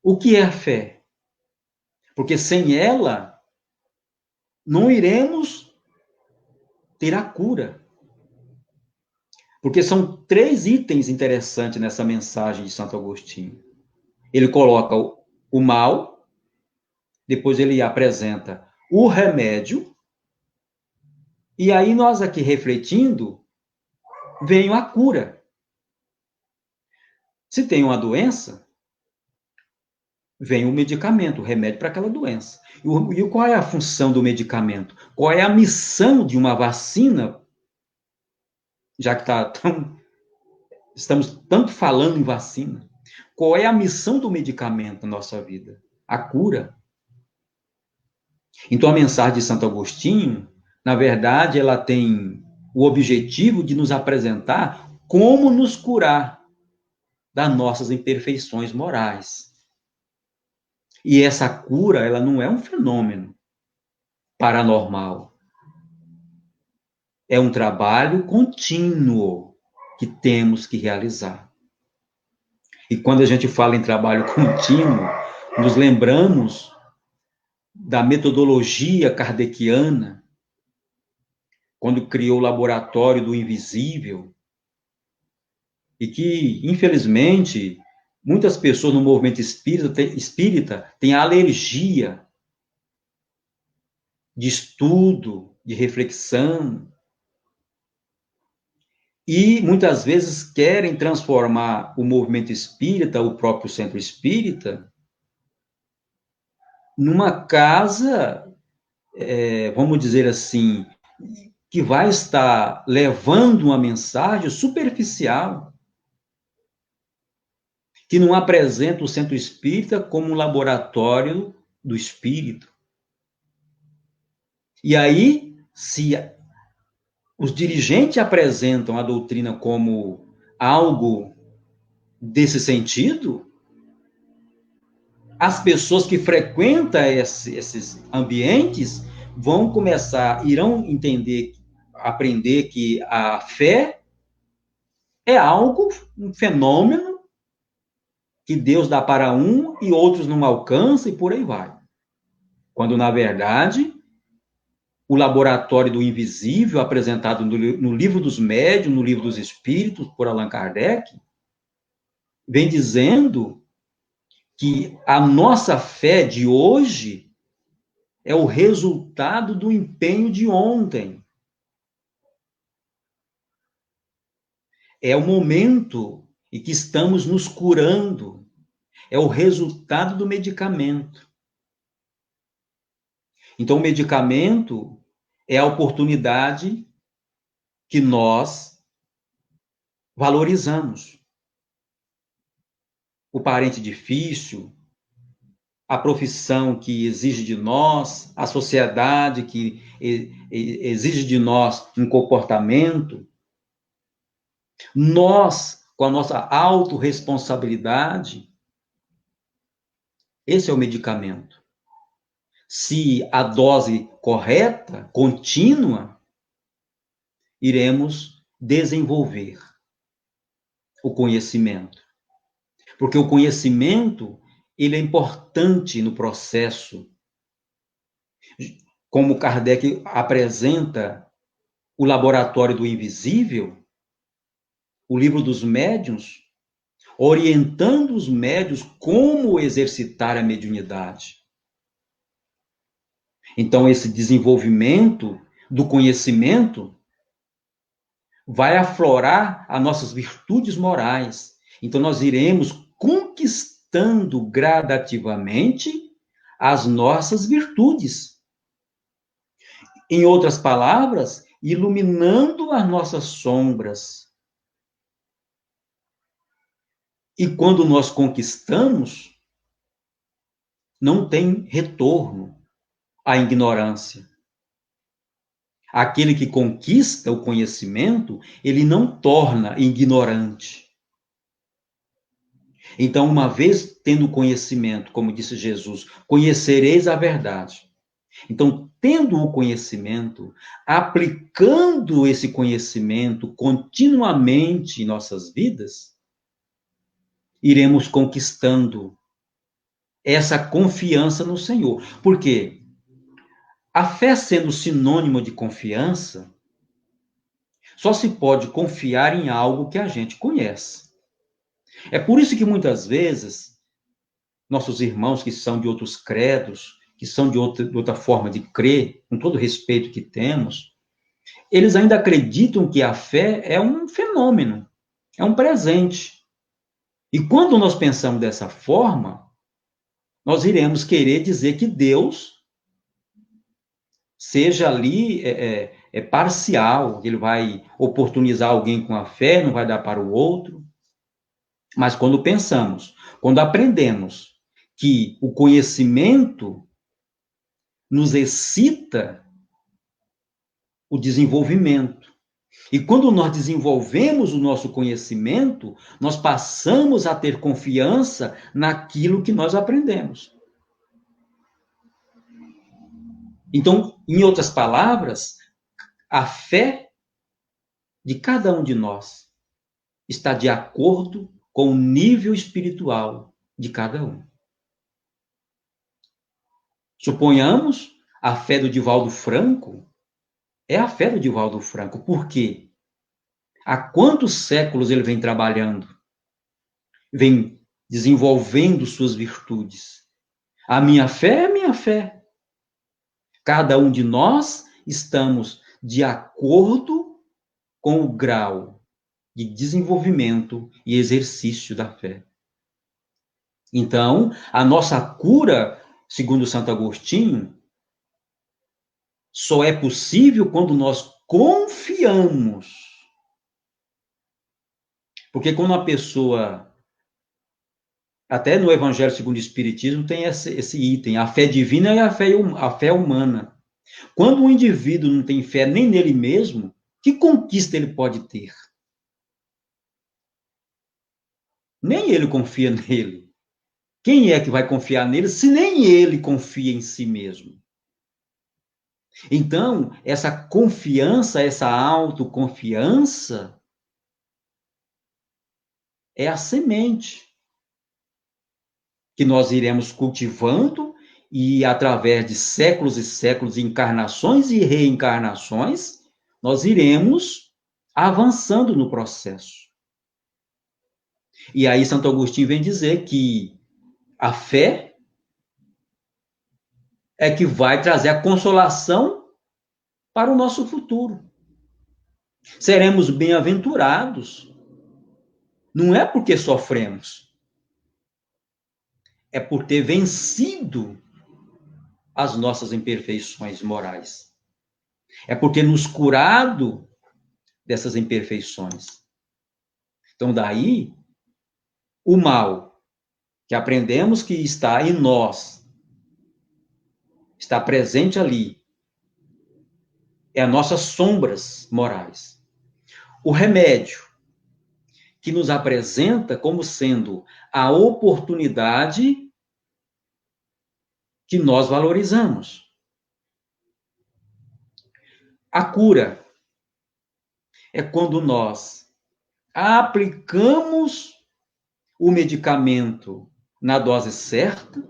o que é a fé? Porque sem ela, não iremos ter a cura. Porque são 3 itens interessantes nessa mensagem de Santo Agostinho. Ele coloca o mal, depois ele apresenta o remédio, e aí nós aqui refletindo, vem a cura. Se tem uma doença, vem o medicamento, o remédio para aquela doença. E qual é a função do medicamento? Qual é a missão de uma vacina, já que estamos tanto falando em vacina? Qual é a missão do medicamento na nossa vida? A cura. Então, a mensagem de Santo Agostinho, na verdade, ela tem o objetivo de nos apresentar como nos curar das nossas imperfeições morais. E essa cura, ela não é um fenômeno paranormal. É um trabalho contínuo que temos que realizar. E quando a gente fala em trabalho contínuo, nos lembramos da metodologia kardeciana, quando criou o laboratório do invisível, e que, infelizmente, muitas pessoas no movimento espírita têm alergia de estudo, de reflexão, e muitas vezes querem transformar o movimento espírita, o próprio centro espírita, numa casa, vamos dizer assim, que vai estar levando uma mensagem superficial, que não apresenta o centro espírita como um laboratório do espírito. E aí, se os dirigentes apresentam a doutrina como algo desse sentido, as pessoas que frequentam esses ambientes irão entender, aprender que a fé é algo, um fenômeno que Deus dá para um e outros não alcançam e por aí vai. Quando, na verdade, o laboratório do invisível, apresentado no Livro dos Médiuns, no Livro dos Espíritos, por Allan Kardec, vem dizendo que a nossa fé de hoje é o resultado do empenho de ontem. É o momento em que estamos nos curando. É o resultado do medicamento. Então, o medicamento é a oportunidade que nós valorizamos. O parente difícil, a profissão que exige de nós, a sociedade que exige de nós um comportamento, nós, com a nossa autorresponsabilidade, esse é o medicamento. Se a dose correta, contínua, iremos desenvolver o conhecimento. Porque o conhecimento, ele é importante no processo. Como Kardec apresenta o laboratório do invisível, o Livro dos Médiuns, orientando os médiuns como exercitar a mediunidade. Então, esse desenvolvimento do conhecimento vai aflorar as nossas virtudes morais. Então, nós iremos conquistando gradativamente as nossas virtudes. Em outras palavras, iluminando as nossas sombras. E quando nós conquistamos, não tem retorno à ignorância. Aquele que conquista o conhecimento, ele não torna ignorante. Então, uma vez tendo conhecimento, como disse Jesus, conhecereis a verdade. Então, tendo o conhecimento, aplicando esse conhecimento continuamente em nossas vidas, iremos conquistando essa confiança no Senhor. Por quê? A fé sendo sinônimo de confiança, Só se pode confiar em algo que a gente conhece. É por isso que muitas vezes nossos irmãos que são de outros credos, que são de outra forma de crer, com todo o respeito que temos, eles ainda acreditam que a fé é um fenômeno, é um presente. E quando nós pensamos dessa forma, nós iremos querer dizer que Deus seja ali parcial, ele vai oportunizar alguém com a fé, não vai dar para o outro. Mas quando pensamos, quando aprendemos que o conhecimento nos excita o desenvolvimento, e quando nós desenvolvemos o nosso conhecimento, nós passamos a ter confiança naquilo que nós aprendemos. Então, em outras palavras, a fé de cada um de nós está de acordo com o nível espiritual de cada um. Suponhamos a fé do Divaldo Franco é a fé do Divaldo Franco. Por quê? Há quantos séculos ele vem trabalhando, vem desenvolvendo suas virtudes. A minha fé é a minha fé. Cada um de nós estamos de acordo com o grau de desenvolvimento e exercício da fé. Então, a nossa cura, segundo Santo Agostinho, só é possível quando nós confiamos. Porque quando uma pessoa, até no Evangelho segundo o Espiritismo, tem esse item, a fé divina e a fé humana. Quando um indivíduo não tem fé nem nele mesmo, que conquista ele pode ter? Nem ele confia nele. Quem é que vai confiar nele se nem ele confia em si mesmo? Então, essa confiança, essa autoconfiança é a semente que nós iremos cultivando e através de séculos e séculos, encarnações e reencarnações, nós iremos avançando no processo. E aí Santo Agostinho vem dizer que a fé é que vai trazer a consolação para o nosso futuro. Seremos bem-aventurados. Não é porque sofremos, é por ter vencido as nossas imperfeições morais. É por ter nos curado dessas imperfeições. Então, daí, o mal que aprendemos que está em nós, está presente ali, é as nossas sombras morais. O remédio que nos apresenta como sendo a oportunidade que nós valorizamos. A cura é quando nós aplicamos o medicamento na dose certa,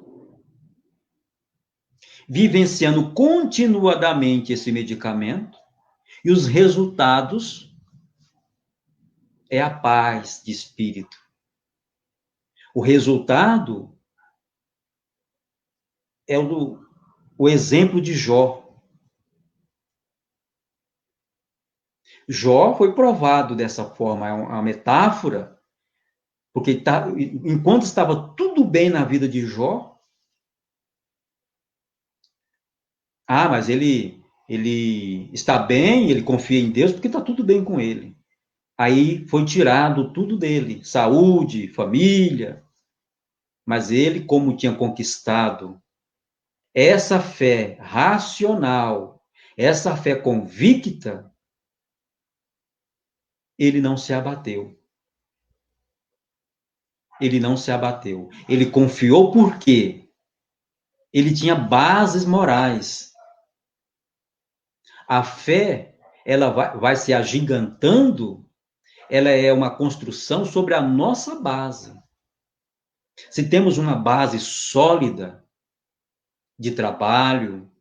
vivenciando continuadamente esse medicamento, e os resultados é a paz de espírito. O resultado é o exemplo de Jó. Jó foi provado dessa forma, é uma metáfora, porque enquanto estava tudo bem na vida de Jó, mas ele está bem, ele confia em Deus, porque está tudo bem com ele. Aí foi tirado tudo dele, saúde, família, mas ele, como tinha conquistado essa fé racional, essa fé convicta, ele não se abateu. Ele não se abateu. Ele confiou porque ele tinha bases morais. A fé, ela vai se agigantando, ela é uma construção sobre a nossa base. Se temos uma base sólida de trabalho,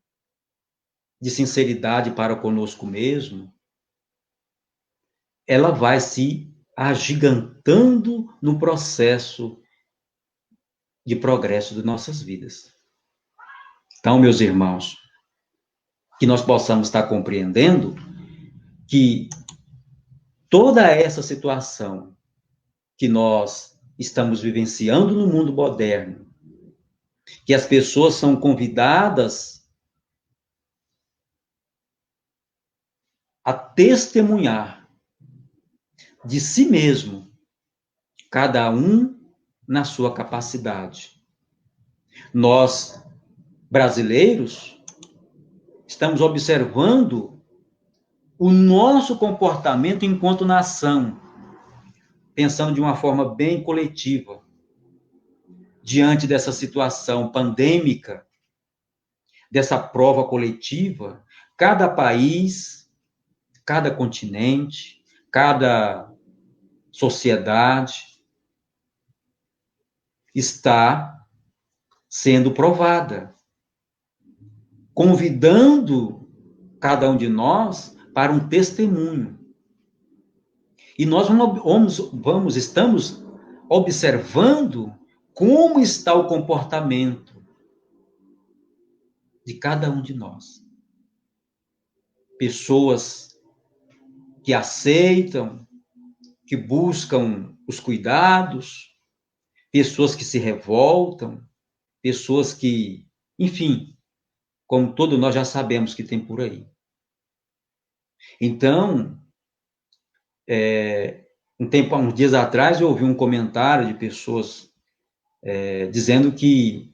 de sinceridade para conosco mesmo, ela vai se agigantando no processo de progresso de nossas vidas. Então, meus irmãos, que nós possamos estar compreendendo que toda essa situação que nós estamos vivenciando no mundo moderno, que as pessoas são convidadas a testemunhar de si mesmo, cada um na sua capacidade. Nós, brasileiros, estamos observando o nosso comportamento enquanto nação, pensando de uma forma bem coletiva, diante dessa situação pandêmica, dessa prova coletiva, cada país, cada continente, cada sociedade está sendo provada, convidando cada um de nós para um testemunho. E nós estamos observando como está o comportamento de cada um de nós. Pessoas que aceitam, que buscam os cuidados, pessoas que se revoltam, pessoas que, enfim, como todos nós já sabemos que tem por aí. Então, uns dias atrás, eu ouvi um comentário de pessoas dizendo que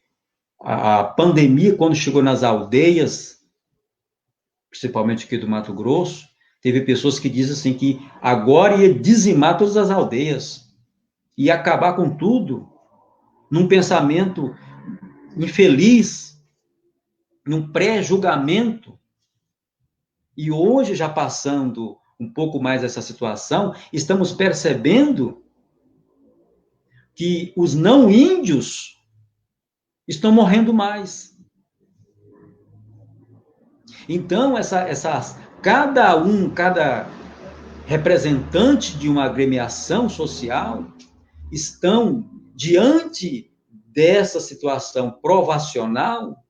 a pandemia, quando chegou nas aldeias, principalmente aqui do Mato Grosso, teve pessoas que dizem assim que agora ia dizimar todas as aldeias, ia acabar com tudo, num pensamento infeliz, num pré-julgamento. E hoje, já passando um pouco mais essa situação, estamos percebendo que os não índios estão morrendo mais. Então, cada representante de uma agremiação social estão diante dessa situação provacional,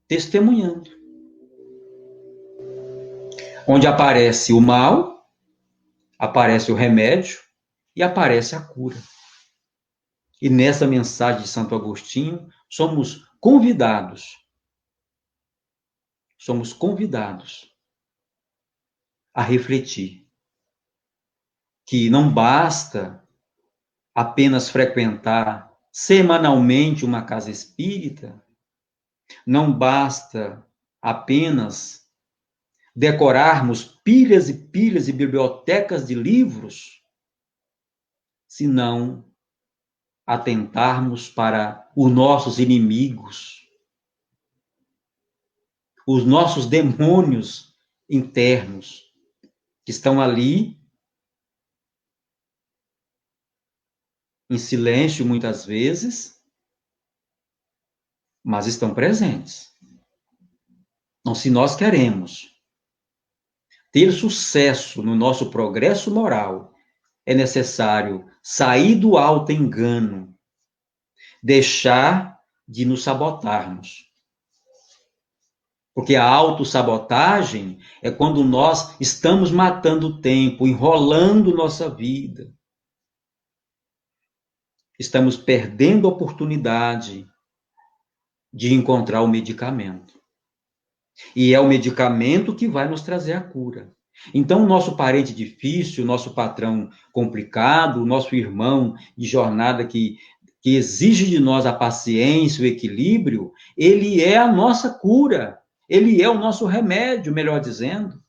testemunhando. Onde aparece o mal, aparece o remédio e aparece a cura. E nessa mensagem de Santo Agostinho, somos convidados a refletir que não basta apenas frequentar semanalmente uma casa espírita, não basta apenas decorarmos pilhas e pilhas e bibliotecas de livros, senão atentarmos para os nossos inimigos, os nossos demônios internos, que estão ali, em silêncio muitas vezes, mas estão presentes. Então, se nós queremos ter sucesso no nosso progresso moral, é necessário sair do auto-engano, deixar de nos sabotarmos. Porque a autossabotagem é quando nós estamos matando o tempo, enrolando nossa vida. Estamos perdendo a oportunidade de encontrar o medicamento. E é o medicamento que vai nos trazer a cura. Então, o nosso parente difícil, o nosso patrão complicado, o nosso irmão de jornada que exige de nós a paciência, o equilíbrio, ele é a nossa cura. Ele é o nosso remédio, melhor dizendo.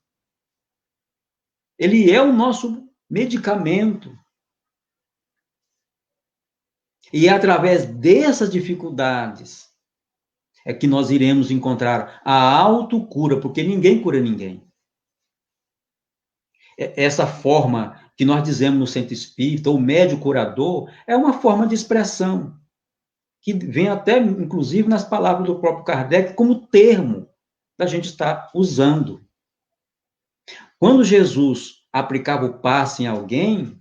Ele é o nosso medicamento. E é através dessas dificuldades é que nós iremos encontrar a autocura, porque ninguém cura ninguém. Essa forma que nós dizemos no centro espírita, o médio curador, é uma forma de expressão, que vem até, inclusive, nas palavras do próprio Kardec, como termo da gente estar usando. Quando Jesus aplicava o passe em alguém,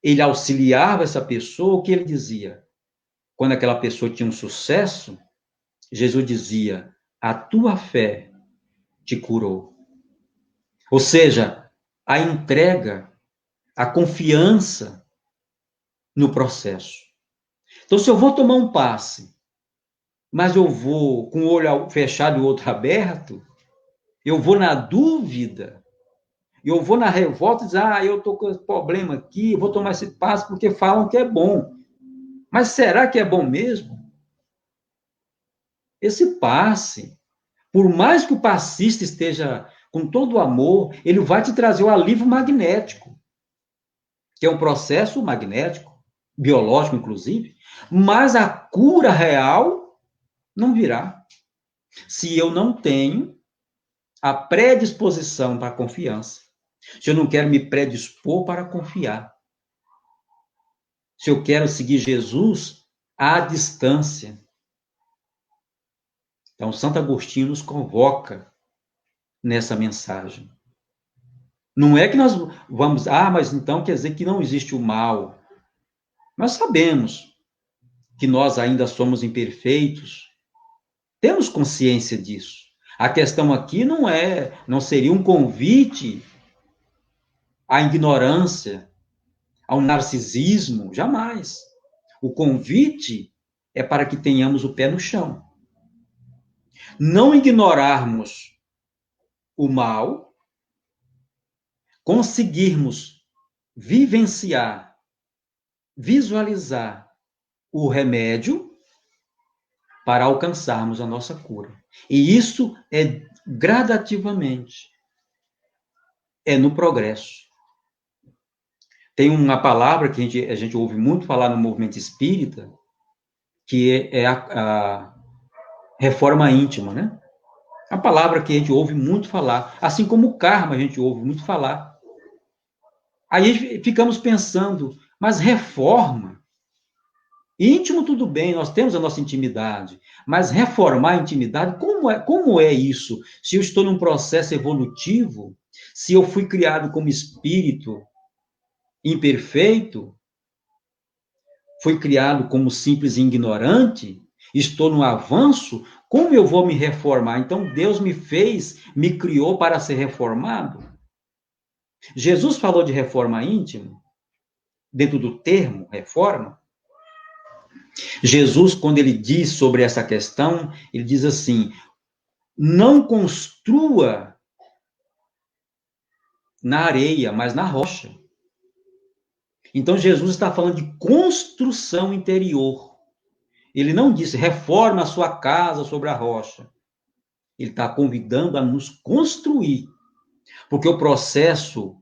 ele auxiliava essa pessoa, o que ele dizia? Quando aquela pessoa tinha um sucesso, Jesus dizia, a tua fé te curou. Ou seja, a entrega, a confiança no processo. Então, se eu vou tomar um passe, mas eu vou com o olho fechado e o outro aberto, eu vou na dúvida, eu vou na revolta e dizer, eu estou com esse problema aqui, eu vou tomar esse passe porque falam que é bom. Mas será que é bom mesmo? Esse passe, por mais que o passista esteja com todo o amor, ele vai te trazer o alívio magnético, que é um processo magnético, biológico inclusive, mas a cura real não virá. Se eu não tenho a predisposição para a confiança, se eu não quero me predispor para confiar, se eu quero seguir Jesus à distância. Então, Santo Agostinho nos convoca nessa mensagem. Não é que nós vamos, mas então quer dizer que não existe o mal. Nós sabemos que nós ainda somos imperfeitos, temos consciência disso. A questão aqui não seria um convite à ignorância, ao narcisismo, jamais. O convite é para que tenhamos o pé no chão. Não ignorarmos o mal, conseguirmos vivenciar, visualizar o remédio para alcançarmos a nossa cura. E isso é gradativamente, é no progresso. Tem uma palavra que a gente ouve muito falar no movimento espírita, que é a reforma íntima, né? A palavra que a gente ouve muito falar, assim como o karma a gente ouve muito falar. Aí ficamos pensando, mas reforma? Íntimo tudo bem, nós temos a nossa intimidade, mas reformar a intimidade, como é isso? Se eu estou num processo evolutivo, se eu fui criado como espírito imperfeito, fui criado como simples ignorante, estou no avanço, como eu vou me reformar? Então, Deus me criou para ser reformado. Jesus falou de reforma íntima, dentro do termo reforma. Jesus, quando ele diz sobre essa questão, ele diz assim, não construa na areia, mas na rocha. Então, Jesus está falando de construção interior. Ele não disse, reforma a sua casa sobre a rocha. Ele está convidando a nos construir. Porque o processo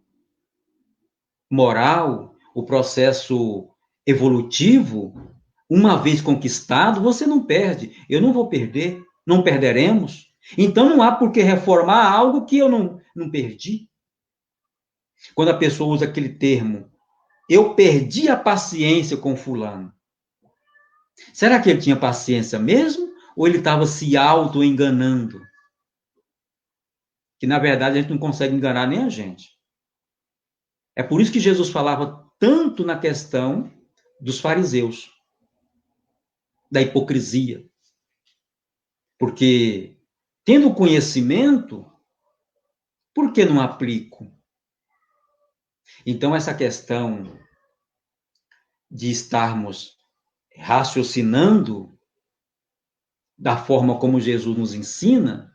moral, o processo evolutivo, uma vez conquistado, você não perde. Eu não vou perder, não perderemos. Então, não há por que reformar algo que eu não perdi. Quando a pessoa usa aquele termo, eu perdi a paciência com fulano. Será que ele tinha paciência mesmo? Ou ele estava se auto-enganando? Que, na verdade, a gente não consegue enganar nem a gente. É por isso que Jesus falava tanto na questão dos fariseus, da hipocrisia. Porque, tendo conhecimento, por que não aplico? Então, essa questão de estarmos raciocinando da forma como Jesus nos ensina,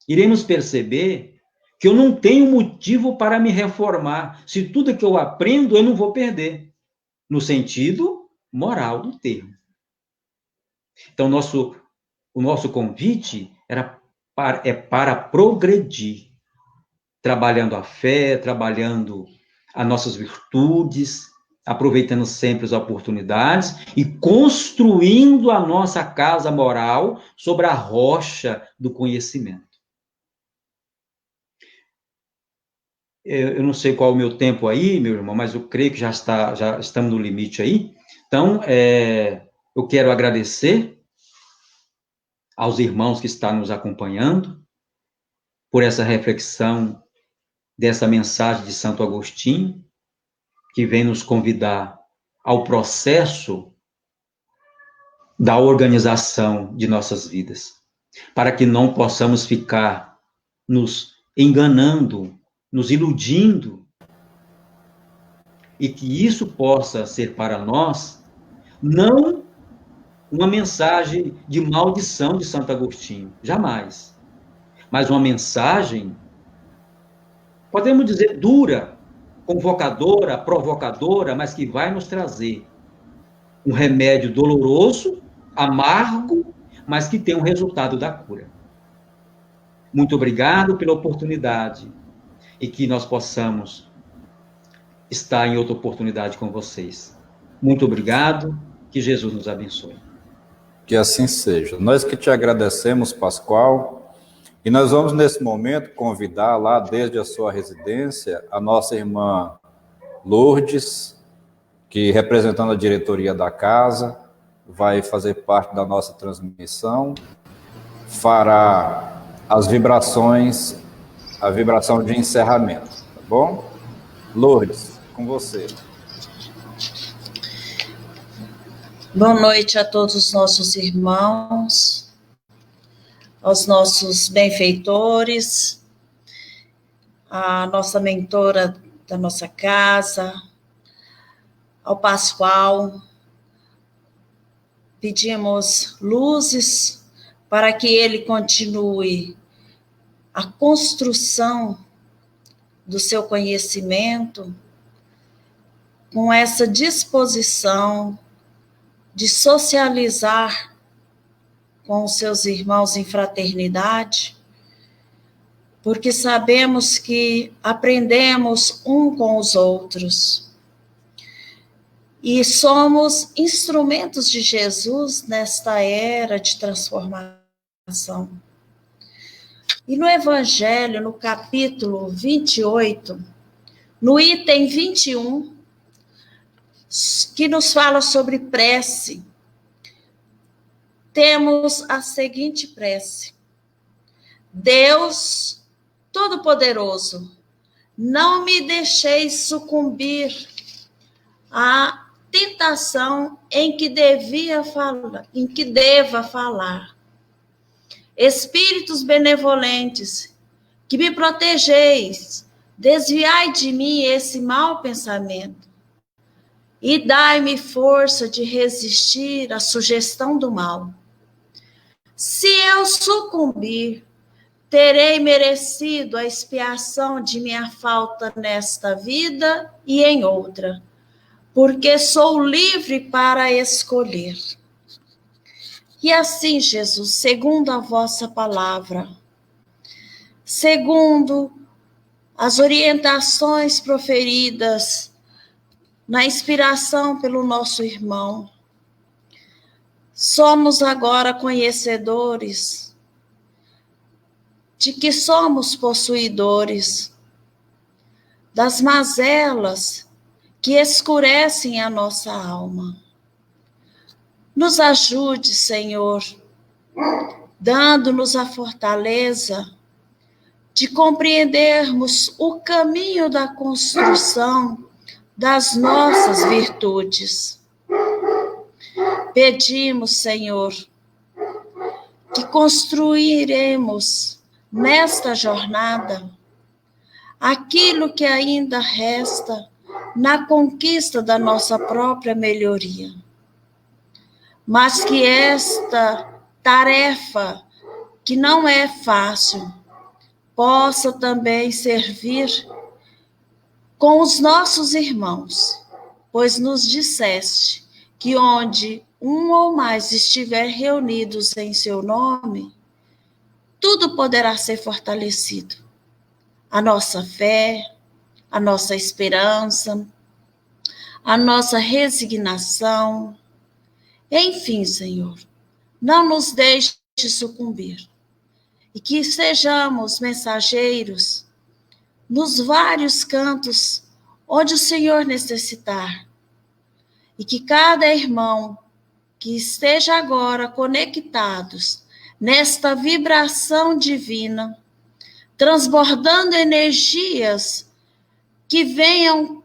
iremos perceber que eu não tenho motivo para me reformar. Se tudo que eu aprendo, eu não vou perder, no sentido moral do termo. Então, o nosso convite é para progredir, trabalhando a fé, trabalhando as nossas virtudes, aproveitando sempre as oportunidades e construindo a nossa casa moral sobre a rocha do conhecimento. Eu não sei qual é o meu tempo aí, meu irmão, mas eu creio que já estamos no limite aí. Então, eu quero agradecer aos irmãos que estão nos acompanhando por essa reflexão dessa mensagem de Santo Agostinho, que vem nos convidar ao processo da organização de nossas vidas, para que não possamos ficar nos enganando, nos iludindo, e que isso possa ser para nós não uma mensagem de maldição de Santo Agostinho, jamais, mas uma mensagem, podemos dizer, dura, convocadora, provocadora, mas que vai nos trazer um remédio doloroso, amargo, mas que tem um resultado da cura. Muito obrigado pela oportunidade e que nós possamos estar em outra oportunidade com vocês. Muito obrigado, que Jesus nos abençoe. Que assim seja. Nós que te agradecemos, Pascoal, e nós vamos nesse momento convidar lá desde a sua residência a nossa irmã Lourdes, que representando a diretoria da casa, vai fazer parte da nossa transmissão, fará as vibrações, a vibração de encerramento, tá bom? Lourdes, com você. Boa noite a todos os nossos irmãos, aos nossos benfeitores, a nossa mentora da nossa casa, ao Pascoal. Pedimos luzes para que ele continue a construção do seu conhecimento com essa disposição de socializar com os seus irmãos em fraternidade, porque sabemos que aprendemos um com os outros e somos instrumentos de Jesus nesta era de transformação. E no Evangelho, no capítulo 28, no item 21, que nos fala sobre prece, temos a seguinte prece: Deus Todo-Poderoso, não me deixeis sucumbir à tentação em que deva falar. Espíritos benevolentes, que me protegeis, desviai de mim esse mau pensamento e dai-me força de resistir à sugestão do mal. Se eu sucumbir, terei merecido a expiação de minha falta nesta vida e em outra, porque sou livre para escolher. E assim, Jesus, segundo a vossa palavra, segundo as orientações proferidas na inspiração pelo nosso irmão, somos agora conhecedores de que somos possuidores das mazelas que escurecem a nossa alma. Nos ajude, Senhor, dando-nos a fortaleza de compreendermos o caminho da construção das nossas virtudes. Pedimos, Senhor, que construiremos nesta jornada aquilo que ainda resta na conquista da nossa própria melhoria. Mas que esta tarefa, que não é fácil, possa também servir com os nossos irmãos, pois nos disseste que onde um ou mais estiver reunidos em seu nome, tudo poderá ser fortalecido. A nossa fé, a nossa esperança, a nossa resignação. Enfim, Senhor, não nos deixe sucumbir e que sejamos mensageiros nos vários cantos onde o Senhor necessitar e que cada irmão que esteja agora conectados nesta vibração divina transbordando energias que venham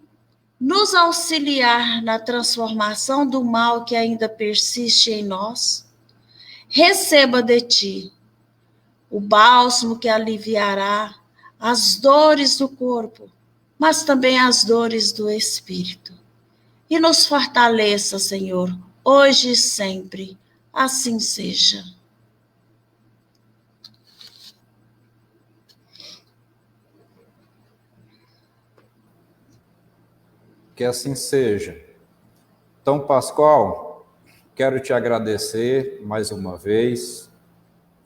nos auxiliar na transformação do mal que ainda persiste em nós. Receba de ti o bálsamo que aliviará as dores do corpo, mas também as dores do espírito. E nos fortaleça, Senhor, hoje e sempre. Assim seja. Que assim seja. Então, Pascoal, quero te agradecer mais uma vez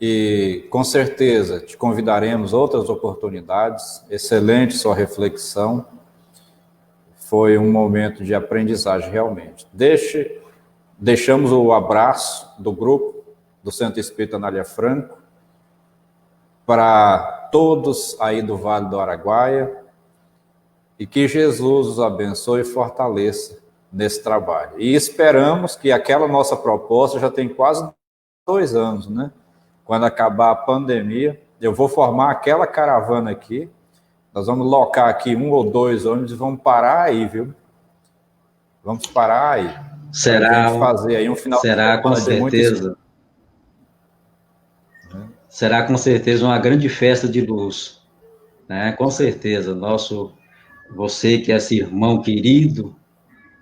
e, com certeza, te convidaremos outras oportunidades. Excelente sua reflexão. Foi um momento de aprendizagem, realmente. Deixamos o abraço do grupo do Centro Espírita Anália Franco para todos aí do Vale do Araguaia, e que Jesus os abençoe e fortaleça nesse trabalho. E esperamos que aquela nossa proposta já tem quase 2 anos, né? Quando acabar a pandemia, eu vou formar aquela caravana aqui, nós vamos locar aqui 1 ou 2 ônibus e vamos parar aí, viu? Vamos parar aí. Será fazer aí um final será com certeza. Será com certeza uma grande festa de luz, né? Com certeza, você que é esse irmão querido,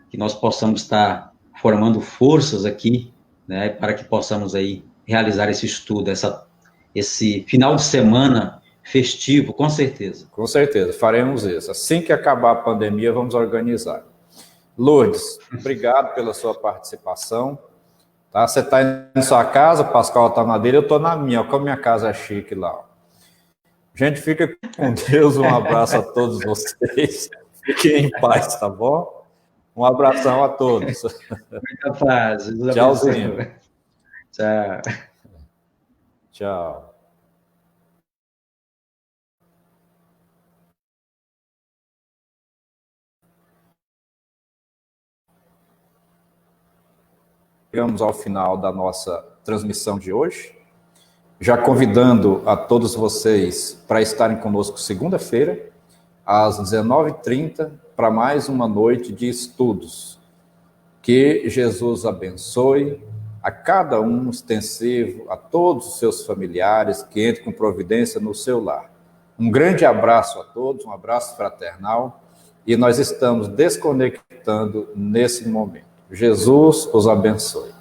que nós possamos estar formando forças aqui, né, para que possamos aí realizar esse estudo, esse final de semana festivo, com certeza. Com certeza, faremos isso. Assim que acabar a pandemia, vamos organizar. Lourdes, obrigado pela sua participação. Tá? Você está em sua casa, o Pascoal está na dele, eu estou na minha, como a minha casa é chique lá. Gente, fica com Deus, um abraço a todos vocês. Fiquem em paz, tá bom? Um abração a todos. Muita paz. Tchauzinho. Tchau. Tchau. Chegamos ao final da nossa transmissão de hoje. Já convidando a todos vocês para estarem conosco segunda-feira, às 19h30, para mais uma noite de estudos. Que Jesus abençoe a cada um extensivo, a todos os seus familiares, que entrem com providência no seu lar. Um grande abraço a todos, um abraço fraternal, e nós estamos desconectando nesse momento. Jesus os abençoe.